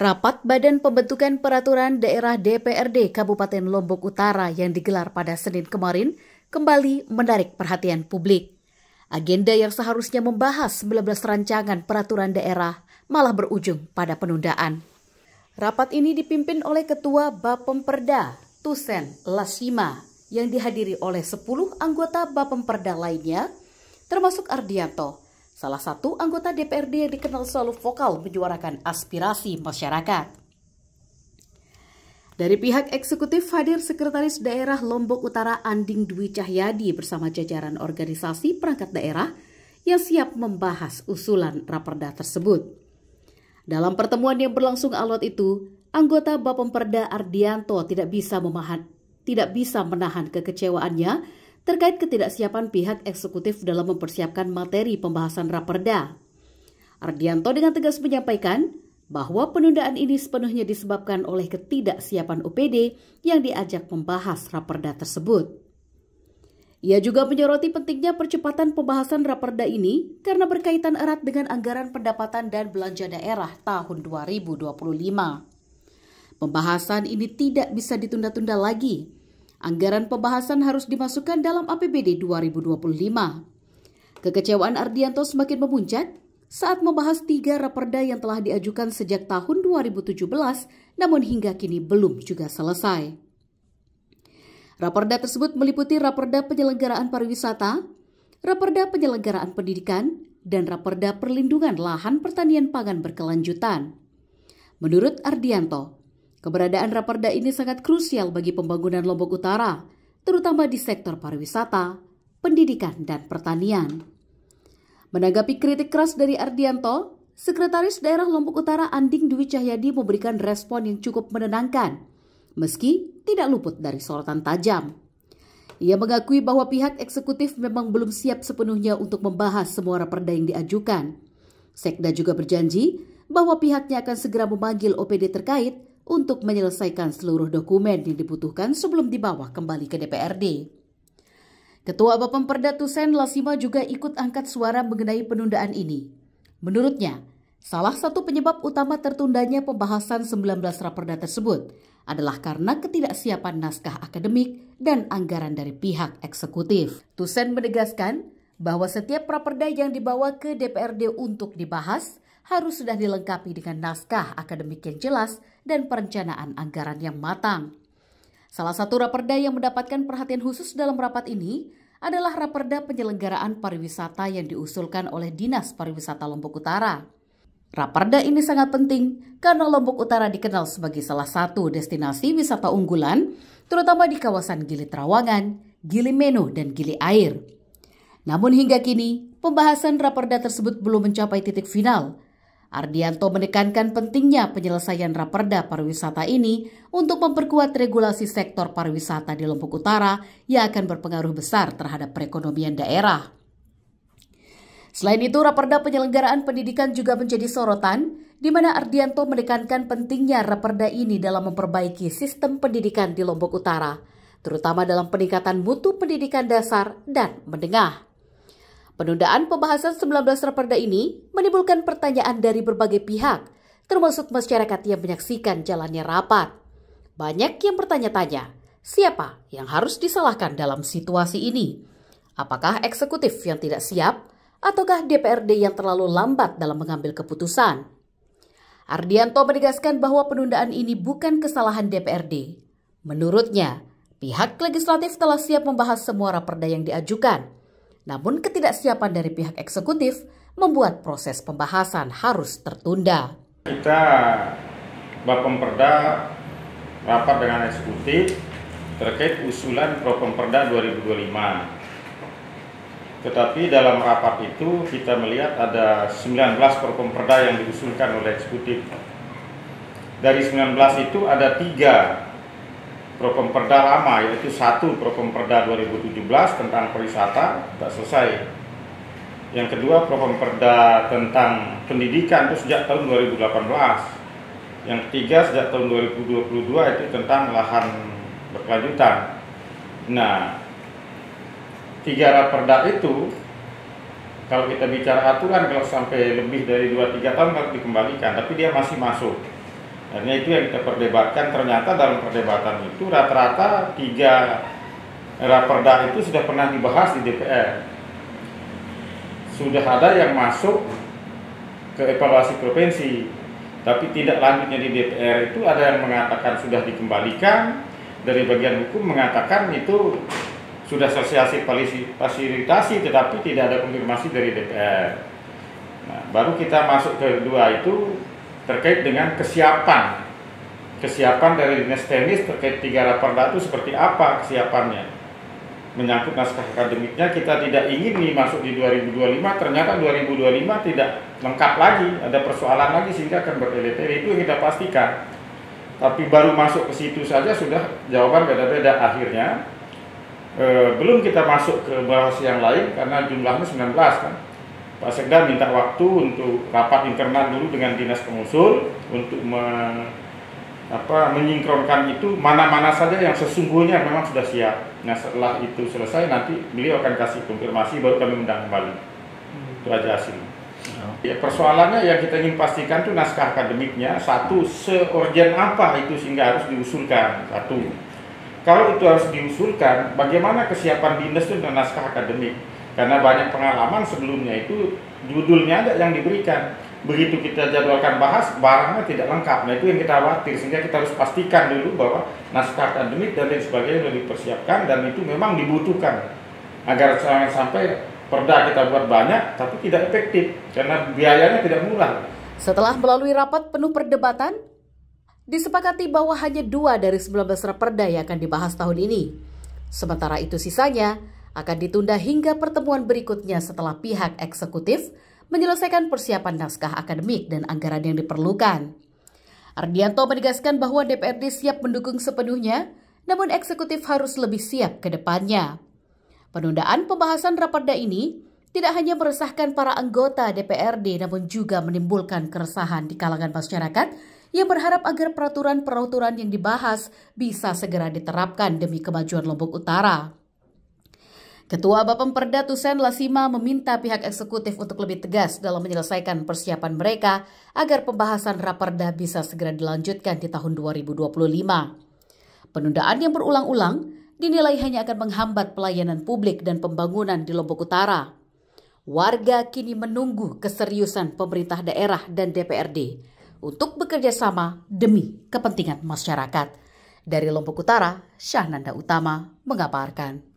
Rapat Badan Pembentukan Peraturan Daerah DPRD Kabupaten Lombok Utara yang digelar pada Senin kemarin kembali menarik perhatian publik. Agenda yang seharusnya membahas 19 rancangan peraturan daerah malah berujung pada penundaan. Rapat ini dipimpin oleh Ketua Bapemperda, Tusen Lasima, yang dihadiri oleh 10 anggota Bapemperda lainnya, termasuk Ardianto, salah satu anggota DPRD yang dikenal selalu vokal menyuarakan aspirasi masyarakat. Dari pihak eksekutif hadir Sekretaris Daerah Lombok Utara Anding Dwi Cahyadi bersama jajaran organisasi perangkat daerah yang siap membahas usulan raperda tersebut. Dalam pertemuan yang berlangsung alot itu, anggota Bapemperda Ardianto tidak bisa menahan kekecewaannya terkait ketidaksiapan pihak eksekutif dalam mempersiapkan materi pembahasan raperda. Ardianto dengan tegas menyampaikan bahwa penundaan ini sepenuhnya disebabkan oleh ketidaksiapan OPD yang diajak membahas raperda tersebut. Ia juga menyoroti pentingnya percepatan pembahasan raperda ini karena berkaitan erat dengan anggaran pendapatan dan belanja daerah tahun 2025. Pembahasan ini tidak bisa ditunda-tunda lagi. Anggaran pembahasan harus dimasukkan dalam APBD 2025. Kekecewaan Ardianto semakin memuncak saat membahas 3 raperda yang telah diajukan sejak tahun 2017, namun hingga kini belum juga selesai. Raperda tersebut meliputi raperda penyelenggaraan pariwisata, raperda penyelenggaraan pendidikan, dan raperda perlindungan lahan pertanian pangan berkelanjutan. Menurut Ardianto, keberadaan raperda ini sangat krusial bagi pembangunan Lombok Utara, terutama di sektor pariwisata, pendidikan, dan pertanian. Menanggapi kritik keras dari Ardianto, Sekretaris Daerah Lombok Utara Anding Dwi Cahyadi memberikan respon yang cukup menenangkan, meski tidak luput dari sorotan tajam. Ia mengakui bahwa pihak eksekutif memang belum siap sepenuhnya untuk membahas semua raperda yang diajukan. Sekda juga berjanji bahwa pihaknya akan segera memanggil OPD terkait untuk menyelesaikan seluruh dokumen yang dibutuhkan sebelum dibawa kembali ke DPRD. Ketua Bapemperda Tusen Lasima juga ikut angkat suara mengenai penundaan ini. Menurutnya, salah satu penyebab utama tertundanya pembahasan 19 raperda tersebut adalah karena ketidaksiapan naskah akademik dan anggaran dari pihak eksekutif. Tusen menegaskan bahwa setiap raperda yang dibawa ke DPRD untuk dibahas harus sudah dilengkapi dengan naskah akademik yang jelas dan perencanaan anggaran yang matang. Salah satu raperda yang mendapatkan perhatian khusus dalam rapat ini adalah raperda penyelenggaraan pariwisata yang diusulkan oleh Dinas Pariwisata Lombok Utara. Raperda ini sangat penting karena Lombok Utara dikenal sebagai salah satu destinasi wisata unggulan, terutama di kawasan Gili Trawangan, Gili Meno, dan Gili Air. Namun hingga kini, pembahasan raperda tersebut belum mencapai titik final. Ardianto menekankan pentingnya penyelesaian raperda pariwisata ini untuk memperkuat regulasi sektor pariwisata di Lombok Utara yang akan berpengaruh besar terhadap perekonomian daerah. Selain itu, raperda penyelenggaraan pendidikan juga menjadi sorotan, di mana Ardianto menekankan pentingnya raperda ini dalam memperbaiki sistem pendidikan di Lombok Utara, terutama dalam peningkatan mutu pendidikan dasar dan menengah. Penundaan pembahasan 19 raperda ini menimbulkan pertanyaan dari berbagai pihak, termasuk masyarakat yang menyaksikan jalannya rapat. Banyak yang bertanya-tanya, siapa yang harus disalahkan dalam situasi ini? Apakah eksekutif yang tidak siap, ataukah DPRD yang terlalu lambat dalam mengambil keputusan? Ardianto menegaskan bahwa penundaan ini bukan kesalahan DPRD. Menurutnya, pihak legislatif telah siap membahas semua raperda yang diajukan. Namun ketidaksiapan dari pihak eksekutif membuat proses pembahasan harus tertunda. Kita Bapemperda rapat dengan eksekutif terkait usulan Propemperda 2025. Tetapi dalam rapat itu kita melihat ada 19 Propemperda yang diusulkan oleh eksekutif. Dari 19 itu ada 3 Propemperda lama, yaitu 1 Propemperda 2017 tentang pariwisata, tidak selesai. Yang kedua Propemperda tentang pendidikan itu sejak tahun 2018. Yang ketiga sejak tahun 2022 itu tentang lahan berkelanjutan. Nah, 3 raperda itu, kalau kita bicara aturan, kalau sampai lebih dari 2-3 tahun harus dikembalikan, tapi dia masih masuk. Hanya itu yang kita perdebatkan. Ternyata dalam perdebatan itu rata-rata 3 raperda itu sudah pernah dibahas di DPR. Sudah ada yang masuk ke evaluasi provinsi, tapi tidak lanjutnya di DPR itu ada yang mengatakan sudah dikembalikan, dari bagian hukum mengatakan itu sudah selesai fasilitasi tetapi tidak ada konfirmasi dari DPR. Nah, baru kita masuk ke kedua itu terkait dengan kesiapan dari dinas teknis terkait 3 raperda itu seperti apa kesiapannya. Menyangkut naskah akademiknya kita tidak ingin nih masuk di 2025, ternyata 2025 tidak lengkap lagi, ada persoalan lagi sehingga akan bertele-tele. Itu yang kita pastikan. Tapi baru masuk ke situ saja sudah jawaban beda-beda akhirnya. Belum kita masuk ke bahas yang lain karena jumlahnya 19 kan. Pak Sekda minta waktu untuk rapat internal dulu dengan dinas pengusul untuk menyinkronkan itu mana-mana saja yang sesungguhnya memang sudah siap. Nah setelah itu selesai nanti beliau akan kasih konfirmasi baru kami undang kembali. Itu aja hasilnya. Ya, persoalannya yang kita ingin pastikan itu naskah akademiknya. Satu, seurgen apa itu sehingga harus diusulkan. Satu, kalau itu harus diusulkan, bagaimana kesiapan dinas itu dengan naskah akademik? Karena banyak pengalaman sebelumnya itu judulnya ada yang diberikan. Begitu kita jadwalkan bahas, barangnya tidak lengkap. Nah itu yang kita khawatir, sehingga kita harus pastikan dulu bahwa naskah akademik dan lain sebagainya sudah dipersiapkan dan itu memang dibutuhkan. Agar jangan sampai perda kita buat banyak tapi tidak efektif karena biayanya tidak murah. Setelah melalui rapat penuh perdebatan, disepakati bahwa hanya 2 dari 19 raperda yang akan dibahas tahun ini. Sementara itu sisanya akan ditunda hingga pertemuan berikutnya setelah pihak eksekutif menyelesaikan persiapan naskah akademik dan anggaran yang diperlukan. Ardianto menegaskan bahwa DPRD siap mendukung sepenuhnya, namun eksekutif harus lebih siap ke depannya. Penundaan pembahasan raperda ini tidak hanya meresahkan para anggota DPRD, namun juga menimbulkan keresahan di kalangan masyarakat yang berharap agar peraturan-peraturan yang dibahas bisa segera diterapkan demi kemajuan Lombok Utara. Ketua Bapemperda Tusen Lasima meminta pihak eksekutif untuk lebih tegas dalam menyelesaikan persiapan mereka agar pembahasan raperda bisa segera dilanjutkan di tahun 2025. Penundaan yang berulang-ulang dinilai hanya akan menghambat pelayanan publik dan pembangunan di Lombok Utara. Warga kini menunggu keseriusan pemerintah daerah dan DPRD untuk bekerja sama demi kepentingan masyarakat. Dari Lombok Utara, Syahnanda Utama mengabarkan.